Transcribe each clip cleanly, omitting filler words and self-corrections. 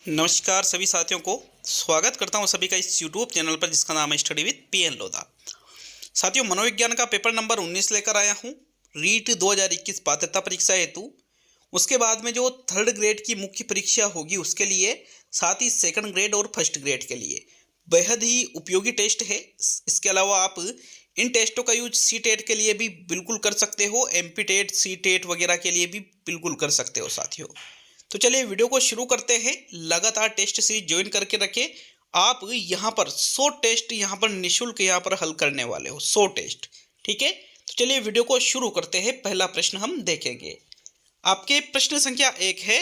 नमस्कार सभी साथियों को स्वागत करता हूं सभी का इस यूट्यूब चैनल पर जिसका नाम है स्टडी विद पीएन लोधा। साथियों, मनोविज्ञान का पेपर नंबर 19 लेकर आया हूं। रीट 2021 पात्रता परीक्षा हेतु। उसके बाद में जो थर्ड ग्रेड की मुख्य परीक्षा होगी उसके लिए, साथ ही सेकंड ग्रेड और फर्स्ट ग्रेड के लिए बेहद ही उपयोगी टेस्ट है। इसके अलावा आप इन टेस्टों का यूज सी टेट के लिए भी बिल्कुल कर सकते हो, एमपी टेट, सी टेट वगैरह के लिए भी बिल्कुल कर सकते हो साथियों। तो चलिए वीडियो को शुरू करते हैं। लगातार टेस्ट सीरीज ज्वाइन करके रखें। आप यहाँ पर 100 टेस्ट यहाँ पर निःशुल्क यहाँ पर हल करने वाले हो, 100 टेस्ट। ठीक है, तो चलिए वीडियो को शुरू करते हैं। पहला प्रश्न हम देखेंगे। आपके प्रश्न संख्या 1 है,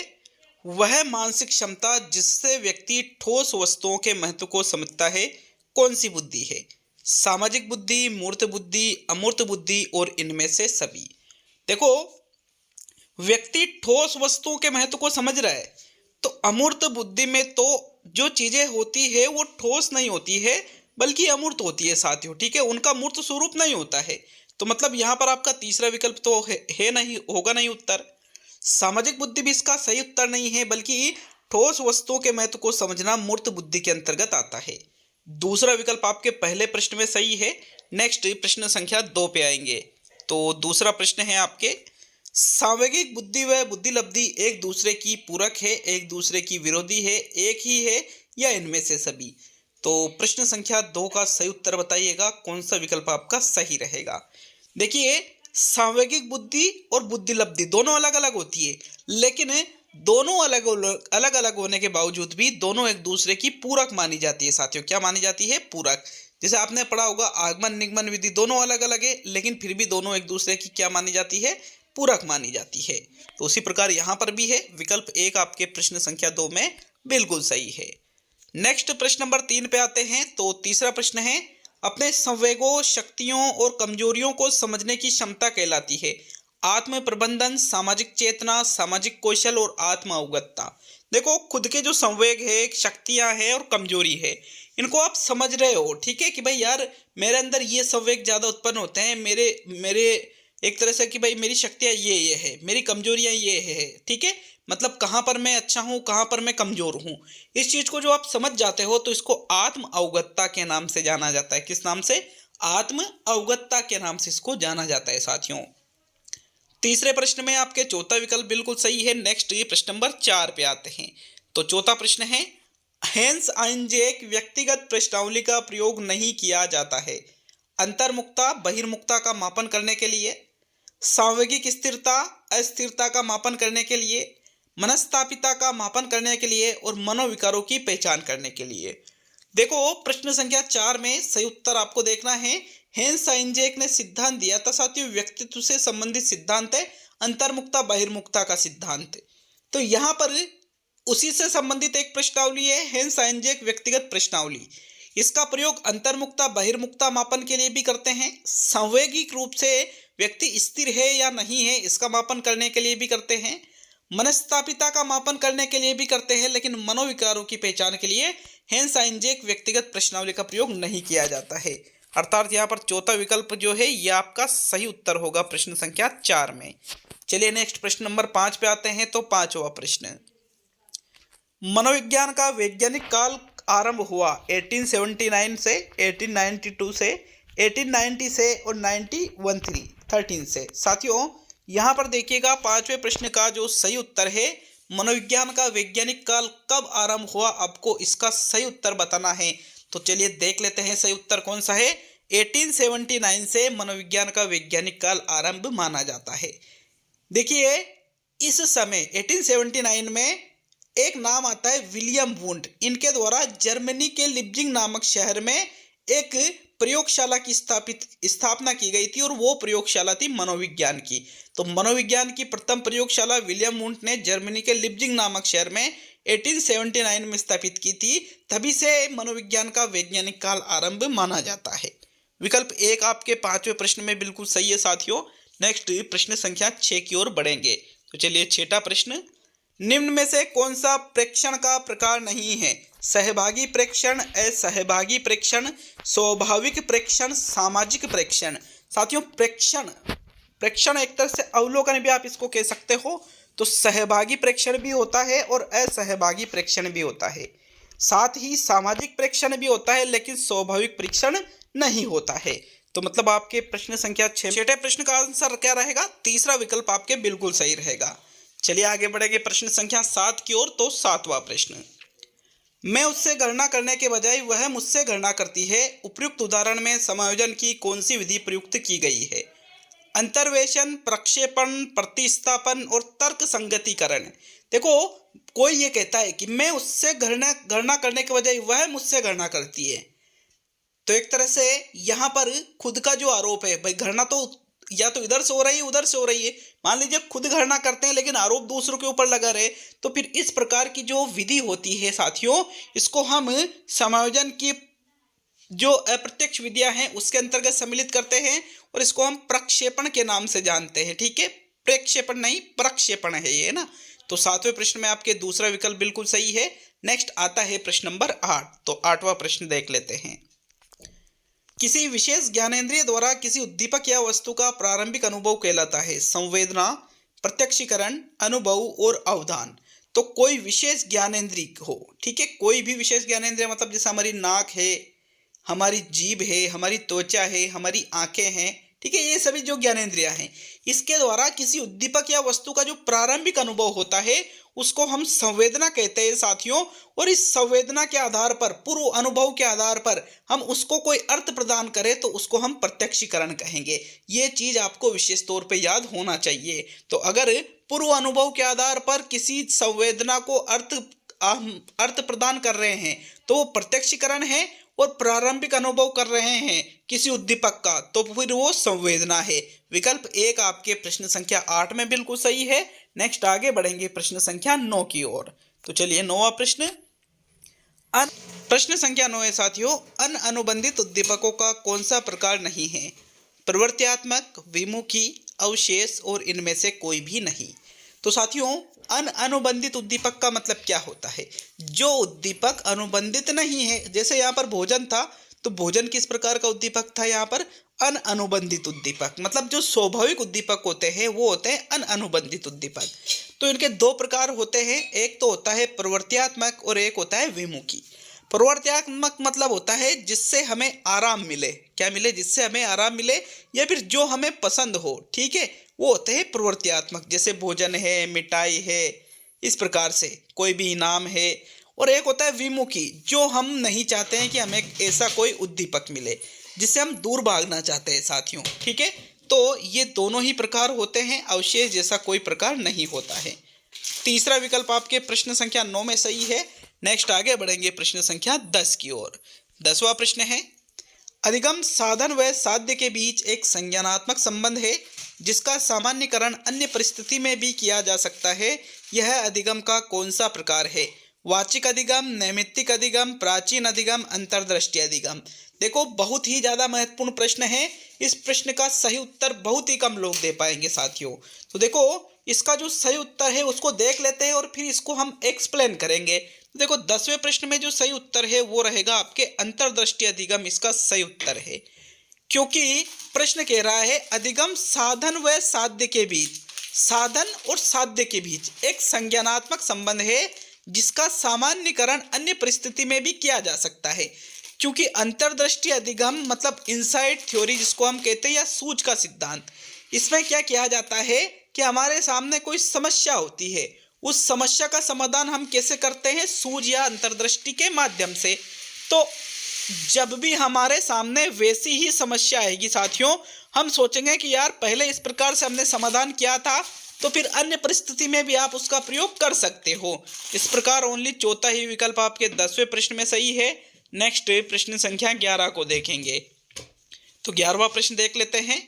वह मानसिक क्षमता जिससे व्यक्ति ठोस वस्तुओं के महत्व को समझता है कौन सी बुद्धि है? सामाजिक बुद्धि, मूर्त बुद्धि, अमूर्त बुद्धि और इनमें से सभी। देखो, व्यक्ति ठोस वस्तुओं के महत्व को समझ रहा है तो अमूर्त बुद्धि में तो जो चीजें होती है वो ठोस नहीं होती है बल्कि अमूर्त होती है साथियों। ठीक है, उनका मूर्त स्वरूप नहीं होता है। तो मतलब यहाँ पर आपका तीसरा विकल्प तो है नहीं, होगा नहीं उत्तर। सामाजिक बुद्धि भी इसका सही उत्तर नहीं है, बल्कि ठोस वस्तुओं के महत्व को समझना मूर्त बुद्धि के अंतर्गत आता है। दूसरा विकल्प आपके पहले प्रश्न में सही है। नेक्स्ट प्रश्न संख्या 2 पे आएंगे। तो दूसरा प्रश्न है आपके, सांवेगिक बुद्धि व बुद्धिलब्धि एक दूसरे की पूरक है, एक दूसरे की विरोधी है, एक ही है या इनमें से सभी? तो प्रश्न संख्या 2 का सही उत्तर बताइएगा, कौन सा विकल्प आपका सही रहेगा। देखिए, सांवेगिक बुद्धि और बुद्धिलब्धि दोनों अलग अलग होती है, लेकिन दोनों अलग अलग होने के बावजूद भी दोनों एक दूसरे की पूरक मानी जाती है साथियों। क्या मानी जाती है? पूरक। जैसे आपने पढ़ा होगा, आगमन निगमन विधि दोनों अलग अलग है, लेकिन फिर भी दोनों एक दूसरे की क्या मानी जाती है? पूरक मानी जाती है। तो उसी प्रकार यहां पर भी है। विकल्प 1 आपके प्रश्न संख्या 2 में बिल्कुल सही है। नेक्स्ट प्रश्न नंबर 3 पे आते हैं। तो तीसरा प्रश्न है, अपने संवेगों, शक्तियों और कमजोरियों को समझने की क्षमता कहलाती है आत्म प्रबंधन, सामाजिक चेतना, सामाजिक कौशल और आत्म अवगतता। देखो, खुद के जो संवेग है, शक्तियां हैं और कमजोरी है, इनको आप समझ रहे हो। ठीक है कि भाई यार, मेरे अंदर ये संवेग ज्यादा उत्पन्न होते हैं, मेरे मेरे एक तरह से कि भाई मेरी शक्तियां ये है, मेरी कमजोरियां ये है। ठीक है, मतलब कहाँ पर मैं अच्छा हूँ, कहाँ पर मैं कमजोर हूँ। इस चीज को जो आप समझ जाते हो तो इसको आत्म अवगतता के नाम से जाना जाता है। किस नाम से? आत्म अवगतता के नाम से इसको जाना जाता है साथियों। तीसरे प्रश्न में आपके चौथा विकल्प बिल्कुल सही है। नेक्स्ट ये प्रश्न नंबर 4 पे आते हैं। तो चौथा प्रश्न है, हेंस आइंजैक व्यक्तिगत प्रश्नावली का प्रयोग नहीं किया जाता है अंतर्मुखता, बहिर्मुखता का मापन करने के लिए, सांवेगिक स्थिरता, अस्थिरता का मापन करने के लिए, मनस्तापिता का मापन करने के लिए और मनोविकारों की पहचान करने के लिए। देखो, प्रश्न संख्या 4 में सही उत्तर आपको देखना है। हेंस आइंजैक ने सिद्धांत दिया था साथियों, व्यक्तित्व से संबंधित सिद्धांत है अंतर्मुखता बहिर्मुखता का सिद्धांत। तो यहाँ पर उसी से संबंधित एक प्रश्नावली है, हेंस आइंजैक व्यक्तिगत प्रश्नावली। इसका प्रयोग अंतर्मुखता बहिर्मुखता मापन के लिए भी करते हैं, संवैगिक रूप से व्यक्ति स्थिर है या नहीं है इसका मापन करने के लिए भी करते हैं, मनस्तापिता का मापन करने के लिए भी करते हैं, लेकिन मनोविकारों की पहचान के लिए हेंस आइंजैक व्यक्तिगत प्रश्नावली का प्रयोग नहीं किया जाता है। अर्थात यहाँ पर चौथा विकल्प जो है यह आपका सही उत्तर होगा प्रश्न संख्या 4 में। चलिए नेक्स्ट प्रश्न नंबर 5 पे आते हैं। तो पांचवा प्रश्न, मनोविज्ञान का वैज्ञानिक काल आरंभ हुआ 1879 से, 1892 से, 1890 से और 1913 से। साथियों, यहाँ पर देखिएगा, पांचवें प्रश्न का जो सही उत्तर है, मनोविज्ञान का वैज्ञानिक काल कब आरंभ हुआ, आपको इसका सही उत्तर बताना है। तो चलिए देख लेते हैं सही उत्तर कौन सा है। 1879 से मनोविज्ञान का वैज्ञानिक काल आरंभ माना जाता है। देखिए, इस समय 1879 में एक नाम आता है विलियम वुंड। इनके द्वारा जर्मनी के लिप्जिंग नामक शहर में एक प्रयोगशाला की स्थापना की गई थी और वो प्रयोगशाला थी मनोविज्ञान की। तो मनोविज्ञान की प्रथम प्रयोगशाला विलियम वुंड ने जर्मनी के लिप्जिंग नामक शहर में 1879 में स्थापित की थी। तभी से मनोविज्ञान का वैज्ञानिक काल आरंभ माना जाता है। विकल्प 1 आपके पांचवें प्रश्न में बिल्कुल सही है साथियों। नेक्स्ट प्रश्न संख्या 6 की ओर बढ़ेंगे। तो चलिए छठा प्रश्न, निम्न में से कौन सा प्रेक्षण का प्रकार नहीं है? सहभागी प्रेक्षण, असहभागी प्रेक्षण, स्वाभाविक प्रेक्षण, सामाजिक प्रेक्षण। साथियों, प्रेक्षण एक तरह से अवलोकन भी आप इसको कह सकते हो। तो सहभागी प्रेक्षण भी होता है और असहभागी प्रेक्षण भी होता है, साथ ही सामाजिक प्रेक्षण भी होता है, लेकिन स्वाभाविक प्रेक्षण नहीं होता है। तो मतलब आपके प्रश्न संख्या 6, छठे प्रश्न का आंसर क्या रहेगा? तीसरा विकल्प आपके बिल्कुल सही रहेगा। चलिए आगे बढ़ेंगे प्रश्न संख्या 7 की ओर। तो 7वां प्रश्न, मैं उससे गणना करने के बजाय वह मुझसे गणना करती है, उपयुक्त उदाहरण में समायोजन की कौन सी विधि प्रयुक्त की गई है? अंतर्वेशन, प्रक्षेपण, प्रतिस्थापन और तर्क संगतिकरण। देखो, कोई ये कहता है कि मैं उससे गणना करने के बजाय वह मुझसे गणना करती है, तो एक तरह से यहाँ पर खुद का जो आरोप है, भाई गणना तो या तो इधर से हो रही है उधर से हो रही है। मान लीजिए खुद गणना करते हैं लेकिन आरोप दूसरों के ऊपर लगा रहे, तो फिर इस प्रकार की जो विधि होती है साथियों, इसको हम समायोजन की जो अप्रत्यक्ष विधियां हैं उसके अंतर्गत सम्मिलित करते हैं और इसको हम प्रक्षेपण के नाम से जानते हैं। ठीक है, प्रक्षेपण नहीं, प्रक्षेपण है ये ना। तो 7वें प्रश्न में आपके दूसरा विकल्प बिल्कुल सही है। नेक्स्ट आता है प्रश्न नंबर 8। तो 8वां प्रश्न देख लेते हैं। किसी विशेष ज्ञानेंद्रिय द्वारा किसी उद्दीपक या वस्तु का प्रारंभिक अनुभव कहलाता है संवेदना, प्रत्यक्षीकरण, अनुभव और अवधान। तो कोई विशेष ज्ञानेंद्रिय हो, ठीक है, कोई भी विशेष ज्ञानेंद्रिय मतलब जैसे हमारी नाक है, हमारी जीभ है, हमारी त्वचा है, हमारी आंखें हैं, ठीक है, ये सभी जो ज्ञानेंद्रियां हैं, इसके द्वारा किसी उद्दीपक या वस्तु का जो प्रारंभिक अनुभव होता है उसको हम संवेदना कहते हैं साथियों। और इस संवेदना के आधार पर, पूर्व अनुभव के आधार पर हम उसको कोई अर्थ प्रदान करें तो उसको हम प्रत्यक्षीकरण कहेंगे। ये चीज आपको विशेष तौर पे याद होना चाहिए। तो अगर पूर्व अनुभव के आधार पर किसी संवेदना को अर्थ प्रदान कर रहे हैं तो वो प्रत्यक्षीकरण है, और प्रारंभिक अनुभव कर रहे हैं किसी उद्दीपक का तो फिर वो संवेदना है। विकल्प 1 आपके प्रश्न संख्या 8 में बिल्कुल सही है। नेक्स्ट आगे बढ़ेंगे प्रश्न संख्या 9 की ओर। तो चलिए 9वां प्रश्न, प्रश्न संख्या 9 है साथियों, अनुबंधित उद्दीपकों का कौन सा प्रकार नहीं है? प्रवृत्त्यात्मक, विमुखी, अवशेष और इनमें से कोई भी नहीं। तो साथियों, अनुबंधित उद्दीपक का मतलब क्या होता है? जो उद्दीपक अनुबंधित नहीं है, जैसे यहाँ पर भोजन था, तो भोजन किस प्रकार का उद्दीपक था? यहाँ पर अनुबंधित उद्दीपक। मतलब जो स्वाभाविक उद्दीपक होते हैं वो होते हैं अनुबंधित उद्दीपक। तो इनके 2 प्रकार होते हैं, एक तो होता है प्रवृत्त्यात्मक और एक होता है विमुखी। प्रवृत्त्यात्मक मतलब होता है जिससे हमें आराम मिले, क्या मिले? जिससे हमें आराम मिले या फिर जो हमें पसंद हो, ठीक है, वो होते हैं प्रवृत्त्यात्मक। जैसे भोजन है, मिठाई है, इस प्रकार से कोई भी इनाम है। और एक होता है विमुखी, जो हम नहीं चाहते हैं कि हमें ऐसा कोई उद्दीपक मिले जिससे हम दूर भागना चाहते हैं साथियों, ठीक है। तो ये दोनों ही प्रकार होते हैं, अवशेष जैसा कोई प्रकार नहीं होता है। तीसरा विकल्प आपके प्रश्न संख्या 9 में सही है। नेक्स्ट आगे बढ़ेंगे प्रश्न संख्या 10 की ओर। 10वां प्रश्न है, अधिगम साधन व साध्य के बीच एक संज्ञानात्मक संबंध है जिसका सामान्यकरण अन्य परिस्थिति में भी किया जा सकता है। यह अधिगम का कौन सा प्रकार है? वाचिक अधिगम, नैमित्तिक अधिगम, प्राचीन अधिगम, अंतर्दृष्टि अधिगम। देखो, बहुत ही ज़्यादा महत्वपूर्ण प्रश्न है। इस प्रश्न का सही उत्तर बहुत ही कम लोग दे पाएंगे साथियों। तो देखो, इसका जो सही उत्तर है उसको देख लेते हैं और फिर इसको हम एक्सप्लेन करेंगे। देखो, 10वें प्रश्न में जो सही उत्तर है वो रहेगा आपके अंतर्दृष्टि अधिगम, इसका सही उत्तर है। क्योंकि प्रश्न कह रहा है अधिगम साधन व साध्य के बीच, साधन और साध्य के बीच एक संज्ञानात्मक संबंध है जिसका सामान्यकरण अन्य परिस्थिति में भी किया जा सकता है। क्योंकि अंतर्दृष्टि अधिगम मतलब इनसाइट थ्योरी जिसको हम कहते हैं, या सूझ का सिद्धांत, इसमें क्या किया जाता है कि हमारे सामने कोई समस्या होती है, उस समस्या का समाधान हम कैसे करते हैं? सूझ या अंतर्दृष्टि के माध्यम से। तो जब भी हमारे सामने वैसी ही समस्या आएगी साथियों, हम सोचेंगे कि यार पहले इस प्रकार से हमने समाधान किया था, तो फिर अन्य परिस्थिति में भी आप उसका प्रयोग कर सकते हो। इस प्रकार ओनली चौथा ही विकल्प आपके 10वें प्रश्न में सही है। नेक्स्ट प्रश्न संख्या 11 को देखेंगे। तो 11वां प्रश्न देख लेते हैं।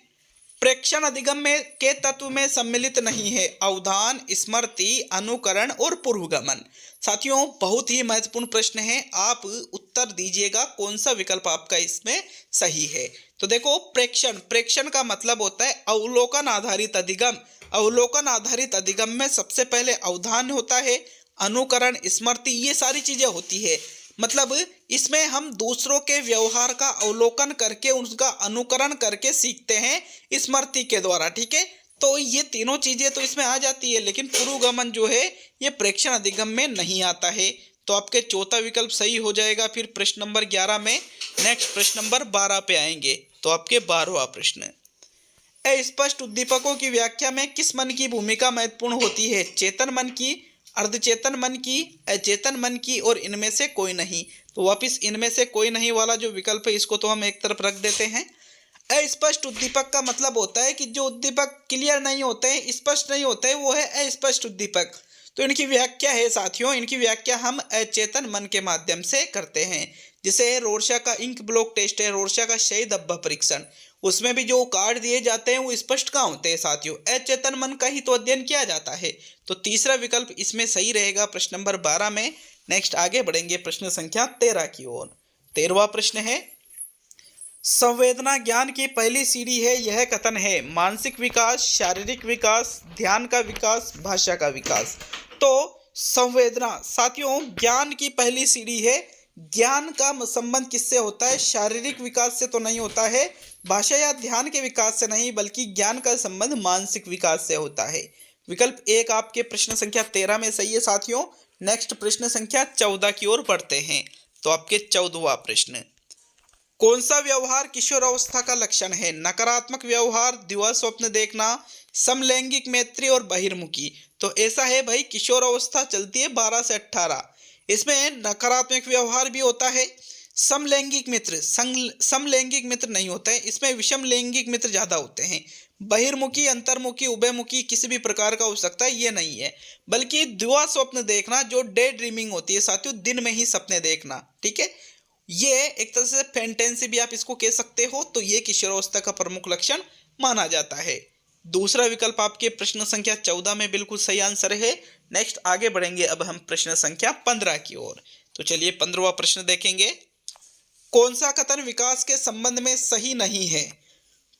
प्रेक्षण अधिगम में के तत्व में सम्मिलित नहीं है अवधान, स्मृति, अनुकरण और पूर्वगमन। साथियों, बहुत ही महत्वपूर्ण प्रश्न है, आप उत्तर दीजिएगा कौन सा विकल्प आपका इसमें सही है। तो देखो, प्रेक्षण का मतलब होता है अवलोकन आधारित अधिगम। अवलोकन आधारित अधिगम में सबसे पहले अवधान होता है, अनुकरण, स्मृति, ये सारी चीजें होती है। मतलब इसमें हम दूसरों के व्यवहार का अवलोकन करके उसका अनुकरण करके सीखते हैं स्मृति के द्वारा, ठीक है। तो ये तीनों चीज़ें तो इसमें आ जाती है, लेकिन पुरोगमन जो है ये प्रेक्षण अधिगम में नहीं आता है। तो आपके चौथा विकल्प सही हो जाएगा। फिर प्रश्न नंबर 11 में नेक्स्ट प्रश्न नंबर 12 पे आएंगे। तो आपके 12वां प्रश्न, अस्पष्ट उद्दीपकों की व्याख्या में किस मन की भूमिका महत्वपूर्ण होती है? चेतन मन की, अर्धचेतन मन की, अचेतन मन की और इनमें से कोई नहीं। तो वापिस इनमें से कोई नहीं वाला जो विकल्प है इसको तो हम एक तरफ रख देते हैं। अस्पष्ट उद्दीपक का मतलब होता है कि जो उद्दीपक क्लियर नहीं होते हैं, स्पष्ट नहीं होते हैं, वो है अस्पष्ट उद्दीपक। तो इनकी व्याख्या है साथियों, इनकी व्याख्या हम अचेतन मन के माध्यम से करते हैं। जैसे रोर्शा का इंक ब्लॉक टेस्ट है, रोर्शा का शहीद धब्बा परीक्षण, उसमें भी जो कार्ड दिए जाते हैं वो स्पष्ट कहाँ होते हैं साथियों? अचेतन मन का ही तो अध्ययन किया जाता है। तो तीसरा विकल्प इसमें सही रहेगा प्रश्न नंबर 12 में। नेक्स्ट आगे बढ़ेंगे प्रश्न संख्या 13 की ओर। 13वां प्रश्न है, संवेदना ज्ञान की पहली सीढ़ी है, यह कथन है? मानसिक विकास, शारीरिक विकास, ध्यान का विकास, भाषा का विकास। तो संवेदना साथियों ज्ञान की पहली सीढ़ी है। ज्ञान का संबंध किससे होता है? शारीरिक विकास से तो नहीं होता है, भाषा या ध्यान के विकास से नहीं, बल्कि ज्ञान का संबंध मानसिक विकास से होता है। विकल्प 1 आपके प्रश्न संख्या 13 में सही है साथियों। नेक्स्ट प्रश्न संख्या 14 की ओर बढ़ते हैं। तो आपके 14वां प्रश्न, कौन सा व्यवहार किशोरावस्था का लक्षण है? नकारात्मक व्यवहार, दिवा स्वप्न देखना, समलैंगिक मैत्री और बहिर्मुखी। तो ऐसा है भाई, किशोरावस्था चलती है 12 से 18। इसमें नकारात्मक व्यवहार भी होता है, समलैंगिक मित्र समलैंगिक मित्र नहीं होता है, इसमें विषम लैंगिक मित्र ज्यादा होते हैं। बहिर्मुखी, अंतर्मुखी, उभयमुखी किसी भी प्रकार का हो सकता है, ये नहीं है। बल्कि दिवा स्वप्न देखना, जो डे ड्रीमिंग होती है साथियों, दिन में ही सपने देखना, ठीक है, ये एक तरह से फैंटेसी भी आप इसको कह सकते हो। तो ये किशोरावस्था का प्रमुख लक्षण माना जाता है। दूसरा विकल्प आपके प्रश्न संख्या 14 में बिल्कुल सही आंसर है। नेक्स्ट आगे बढ़ेंगे अब हम प्रश्न संख्या 15 की ओर। तो चलिए 15वां प्रश्न देखेंगे, कौन सा कथन विकास के संबंध में सही नहीं है?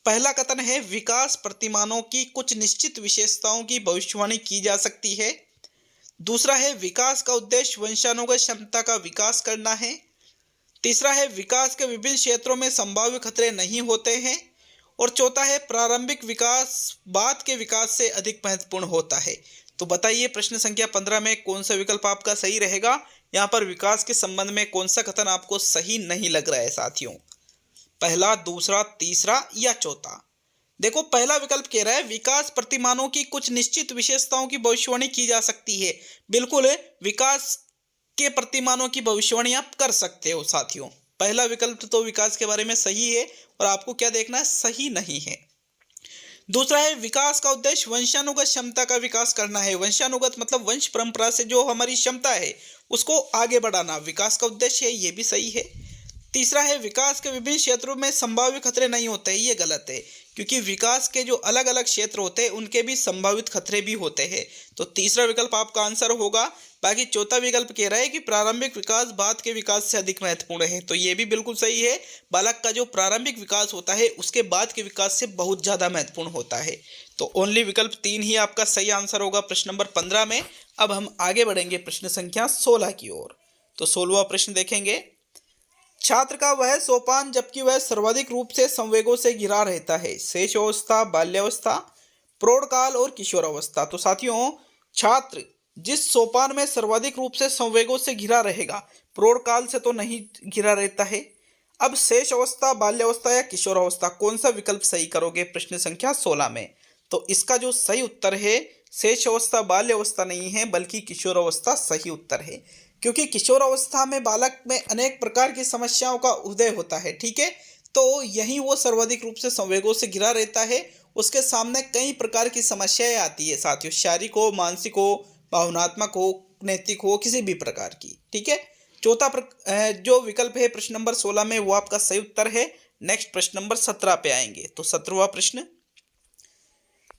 पहला कथन है, विकास प्रतिमानों की कुछ निश्चित विशेषताओं की भविष्यवाणी की जा सकती है। दूसरा है, विकास का उद्देश्य वंशानुगत क्षमता का विकास करना है। तीसरा है, विकास के विभिन्न क्षेत्रों में संभाव्य खतरे नहीं होते हैं। और चौथा है, प्रारंभिक विकास बाद के विकास से अधिक महत्वपूर्ण होता है। तो बताइए प्रश्न संख्या 15 में कौन सा विकल्प आपका सही रहेगा? यहाँ पर विकास के संबंध में कौन सा कथन आपको सही नहीं लग रहा है साथियों? पहला, दूसरा, तीसरा या चौथा? देखो पहला विकल्प कह रहा है विकास प्रतिमानों की कुछ निश्चित विशेषताओं की भविष्यवाणी की जा सकती है। बिल्कुल है, विकास के प्रतिमानों की भविष्यवाणी आप कर सकते हो साथियों। पहला विकल्प तो विकास के बारे में सही है और आपको क्या देखना है, सही नहीं है। दूसरा है, विकास का उद्देश्य वंशानुगत क्षमता का विकास करना है। वंशानुगत मतलब वंश परंपरा से जो हमारी क्षमता है उसको आगे बढ़ाना विकास का उद्देश्य है, ये भी सही है। तीसरा है, विकास के विभिन्न क्षेत्रों में संभावित खतरे नहीं होते हैं, ये गलत है, क्योंकि विकास के जो अलग अलग क्षेत्र होते हैं उनके भी संभावित खतरे भी होते हैं। तो तीसरा विकल्प आपका आंसर होगा। बाकी चौथा विकल्प कह रहा है कि प्रारंभिक विकास बाद के विकास से अधिक महत्वपूर्ण है, तो ये भी बिल्कुल सही है। बालक का जो प्रारंभिक विकास होता है उसके बाद के विकास से बहुत ज़्यादा महत्वपूर्ण होता है। तो ओनली विकल्प 3 ही आपका सही आंसर होगा प्रश्न नंबर 15 में। अब हम आगे बढ़ेंगे प्रश्न संख्या 16 की ओर। तो 16वां प्रश्न देखेंगे, छात्र का वह सोपान जबकि वह सर्वाधिक रूप से संवेगों से घिरा रहता है, शेष अवस्था, बाल्यावस्था, प्रौढ़ काल और किशोरावस्था। तो साथियों छात्र जिस सोपान में सर्वाधिक रूप से संवेगों से घिरा रहेगा, प्रौढ़ काल से तो नहीं घिरा रहता है। अब शेष अवस्था, बाल्यावस्था या किशोरावस्था, कौन सा विकल्प सही करोगे प्रश्न संख्या 16 में? तो इसका जो सही उत्तर है, शेष अवस्था बाल्यावस्था नहीं है बल्कि किशोरावस्था सही उत्तर है, क्योंकि किशोरावस्था में बालक में अनेक प्रकार की समस्याओं का उदय होता है, ठीक है। तो यही वो सर्वाधिक रूप से संवेगों से घिरा रहता है, उसके सामने कई प्रकार की समस्याएं आती है साथियों, शारीरिक हो, मानसिक हो, भावनात्मक हो, नैतिक हो, किसी भी प्रकार की, ठीक है। चौथा जो विकल्प है प्रश्न नंबर 16 में वो आपका सही उत्तर है। नेक्स्ट प्रश्न नंबर 17 पे आएंगे। तो 17वां प्रश्न,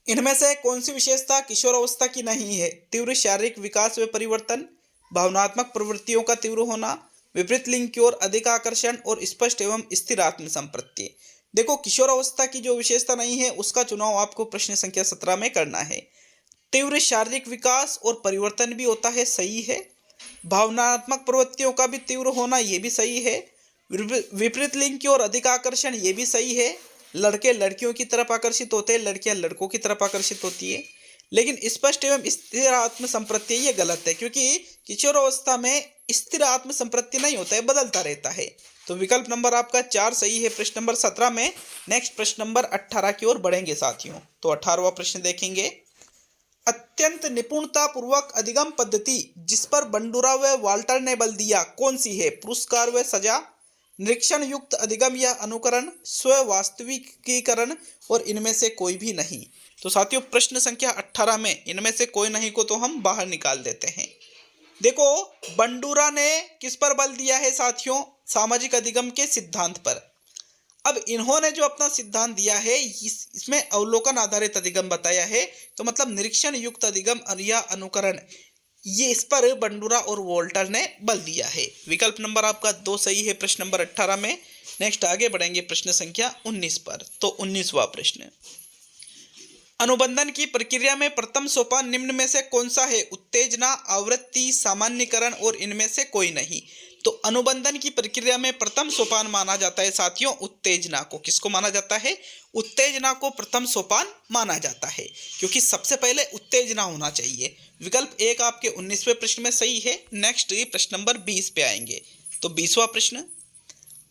इनमें से कौन सी विशेषता किशोरावस्था की नहीं है? तीव्र शारीरिक विकास व परिवर्तन, भावनात्मक प्रवृत्तियों का तीव्र होना, विपरीत लिंग की ओर अधिक आकर्षण और स्पष्ट एवं स्थिर आत्म संप्रत्ति। देखो किशोरावस्था की जो विशेषता नहीं है उसका चुनाव आपको प्रश्न संख्या 17 में करना है। तीव्र शारीरिक विकास और परिवर्तन भी होता है, सही है। भावनात्मक प्रवृत्तियों का भी तीव्र होना, ये भी सही है। विपरीत लिंग की ओर अधिक आकर्षण, ये भी सही है। लड़के लड़कियों की तरफ आकर्षित होते हैं, लड़कियां लड़कों की तरफ आकर्षित होती है। लेकिन स्पष्ट एवं स्थिर आत्म संप्रत्ति ये गलत है, क्योंकि किशोर अवस्था में स्थिर आत्म संप्रत्ति नहीं होता है, बदलता रहता है। तो विकल्प नंबर आपका 4 सही है प्रश्न नंबर 17 में। नेक्स्ट प्रश्न नंबर 18 की ओर बढ़ेंगे साथियों। तो 18वां प्रश्न देखेंगे। अत्यंत निपुणता पूर्वक अधिगम पद्धति जिस पर बंडूरा व वाल्टर ने बल दिया कौन सी है? पुरस्कार व सजा, निरीक्षण युक्त अधिगम या अनुकरण, स्व वास्तविकीकरण और इनमें से कोई भी नहीं। तो साथियों प्रश्न संख्या 18 में इनमें से कोई नहीं को तो हम बाहर निकाल देते हैं। देखो, बंडूरा ने किस पर बल दिया है साथियों? सामाजिक अधिगम के सिद्धांत पर। अब इन्होंने जो अपना सिद्धांत दिया है इसमें अवलोकन आधारित अधिगम बताया है, तो मतलब निरीक्षण युक्त अधिगम या अनुकरण, ये इस पर बंडूरा और वोल्टर ने बल दिया है। विकल्प नंबर आपका 2 सही है प्रश्न नंबर 18 में। नेक्स्ट आगे बढ़ेंगे प्रश्न संख्या 19 पर। तो 19वां प्रश्न, अनुबंधन की प्रक्रिया में प्रथम सोपान निम्न में से कौन सा है? उत्तेजना, आवृत्ति, सामान्यीकरण और इनमें से कोई नहीं। तो अनुबंधन की प्रक्रिया में प्रथम सोपान माना जाता है साथियों उत्तेजना को। किसको माना जाता है? उत्तेजना को प्रथम सोपान माना जाता है, क्योंकि सबसे पहले उत्तेजना होना चाहिए। विकल्प 1 आपके 19वें प्रश्न में सही है। नेक्स्ट प्रश्न नंबर 20 पे आएंगे। तो 20वां प्रश्न,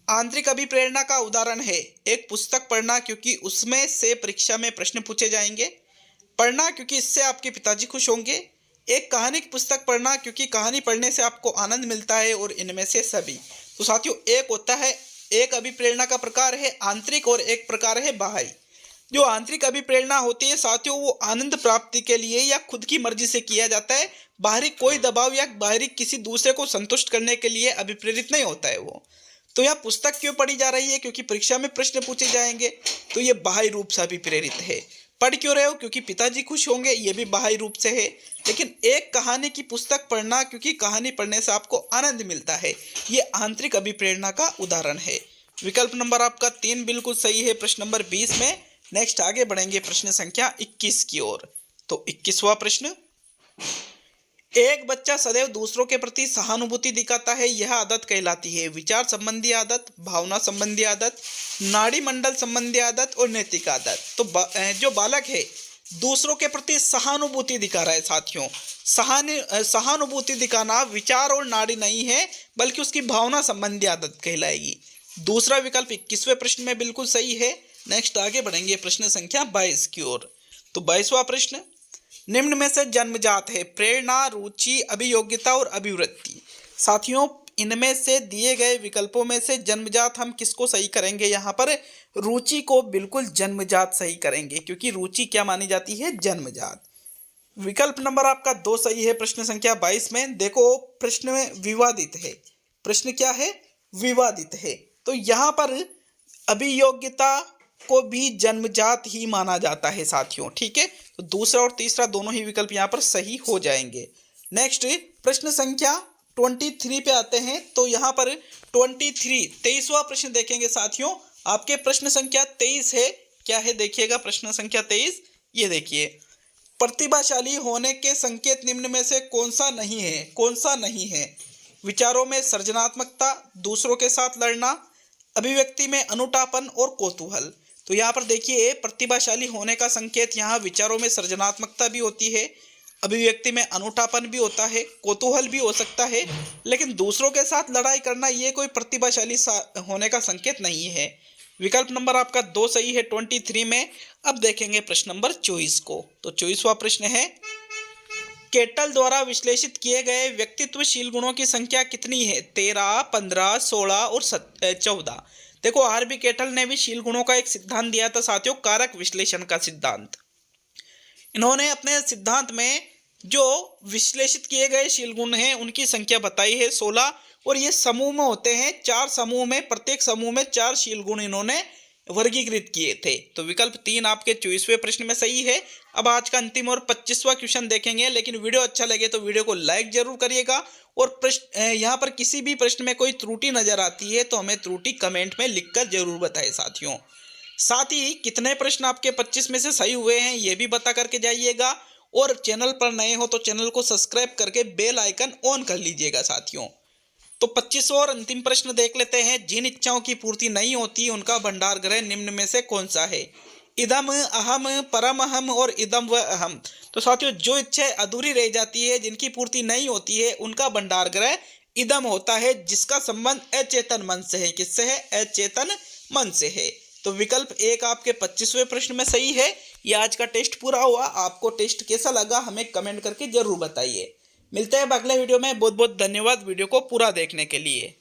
आंतरिक अभिप्रेरणा का उदाहरण है। एक पुस्तक पढ़ना क्योंकि उसमें से परीक्षा में प्रश्न पूछे जाएंगे, पढ़ना क्योंकि इससे आपके पिताजी खुश होंगे, एक कहानी की पुस्तक पढ़ना क्योंकि कहानी पढ़ने से आपको आनंद मिलता है और इनमें से सभी। तो साथियों एक होता है, एक अभिप्रेरणा का प्रकार है आंतरिक और एक प्रकार है बाह्य। जो आंतरिक अभिप्रेरणा होती है साथियों वो आनंद प्राप्ति के लिए या खुद की मर्जी से किया जाता है, बाहरी कोई दबाव या बाहरी किसी दूसरे को संतुष्ट करने के लिए अभिप्रेरित नहीं होता है वो। तो यह पुस्तक क्यों पढ़ी जा रही है? क्योंकि परीक्षा में प्रश्न पूछे जाएंगे, तो ये बाह्य रूप से अभिप्रेरित है। पढ़ क्यों रहे हो? क्योंकि पिताजी खुश होंगे, ये भी बाह्य रूप से है। लेकिन एक कहानी की पुस्तक पढ़ना क्योंकि कहानी पढ़ने से आपको आनंद मिलता है, ये आंतरिक अभिप्रेरणा का उदाहरण है। विकल्प नंबर आपका 3 बिल्कुल सही है प्रश्न नंबर 20 में। नेक्स्ट आगे बढ़ेंगे प्रश्न संख्या 21 की ओर। तो 21वां प्रश्न, एक बच्चा सदैव दूसरों के प्रति सहानुभूति दिखाता है, यह आदत कहलाती है विचार संबंधी आदत, भावना संबंधी आदत, नाड़ी मंडल संबंधी आदत और नैतिक आदत। तो जो बालक है दूसरों के प्रति सहानुभूति दिखा रहा है साथियों, सहानुभूति दिखाना विचार और नाड़ी नहीं है बल्कि उसकी भावना संबंधी आदत कहलाएगी। दूसरा विकल्प 21वें प्रश्न में बिल्कुल सही है। नेक्स्ट आगे बढ़ेंगे प्रश्न संख्या 22 की ओर। तो 22वां प्रश्न, निम्न में से जन्मजात है प्रेरणा, रुचि, अभियोग्यता और अभिवृत्ति। साथियों इनमें से दिए गए विकल्पों में से जन्मजात हम किसको सही करेंगे? यहाँ पर रुचि को बिल्कुल जन्मजात सही करेंगे, क्योंकि रुचि क्या मानी जाती है? जन्मजात। विकल्प नंबर आपका 2 सही है प्रश्न संख्या 22 में। देखो प्रश्न में विवादित है, प्रश्न क्या है? विवादित है। तो यहाँ पर अभियोग्यता को भी जन्मजात ही माना जाता है साथियों, ठीक है। तो दूसरा और तीसरा दोनों ही विकल्प यहाँ पर सही हो जाएंगे। नेक्स्ट प्रश्न संख्या 23 पे आते हैं। तो यहाँ पर 23वां प्रश्न देखेंगे साथियों। आपके प्रश्न संख्या 23 है, क्या है देखिएगा प्रश्न संख्या 23, ये देखिए, प्रतिभाशाली होने के संकेत निम्न में से कौन सा नहीं है? कौन सा नहीं है? विचारों में सृजनात्मकता, दूसरों के साथ लड़ना, अभिव्यक्ति में अनुठापन और कौतूहल। तो यहाँ पर देखिए प्रतिभाशाली होने का संकेत यहाँ विचारों में सृजनात्मकता भी होती है, अभिव्यक्ति में अनूठापन भी होता है, कौतूहल भी हो सकता है, लेकिन दूसरों के साथ लड़ाई करना ये कोई प्रतिभाशाली होने का संकेत नहीं है। विकल्प नंबर आपका 2 सही है 23 में। अब देखेंगे प्रश्न नंबर 24 को। तो 24वां प्रश्न है, केटल द्वारा विश्लेषित किए गए व्यक्तित्वशील गुणों की संख्या कितनी है? 13, 15, 16 और 14। देखो आर.बी. केटल ने भी शील गुणों का एक सिद्धांत दिया था साथियों, कारक विश्लेषण का सिद्धांत। इन्होंने अपने सिद्धांत में जो विश्लेषित किए गए शील गुण हैं उनकी संख्या बताई है 16, और ये समूह में होते हैं 4 समूह में, प्रत्येक समूह में 4 शील गुण इन्होंने वर्गीकृत किए थे। तो विकल्प 3 आपके 24वें प्रश्न में सही है। अब आज का अंतिम और 25वां क्वेश्चन देखेंगे, लेकिन वीडियो अच्छा लगे तो वीडियो को लाइक जरूर करिएगा, और प्रश्न यहाँ पर किसी भी प्रश्न में कोई त्रुटि नजर आती है तो हमें त्रुटि कमेंट में लिखकर जरूर बताएं साथियों। साथ ही कितने प्रश्न आपके 25 में से सही हुए हैं ये भी बता करके जाइएगा, और चैनल पर नए हो तो चैनल को सब्सक्राइब करके बेल आइकन ऑन कर लीजिएगा साथियों। तो 25वां और अंतिम प्रश्न देख लेते हैं। जिन इच्छाओं की पूर्ति नहीं होती उनका भंडार गृह निम्न में से कौन सा है? इदम, अहम, परम अहम और इदम व अहम। तो साथियों, जो इच्छाएं अधूरी रह जाती है, जिनकी पूर्ति नहीं होती है, उनका भंडार गृह इदम होता है, जिसका संबंध अचेतन मन से है। किससे है? अचेतन मन से है। तो विकल्प एक आपके 25वें प्रश्न में सही है। यह आज का टेस्ट पूरा हुआ। आपको टेस्ट कैसा लगा हमें कमेंट करके जरूर बताइए। मिलते हैं अगले वीडियो में। बहुत बहुत धन्यवाद वीडियो को पूरा देखने के लिए।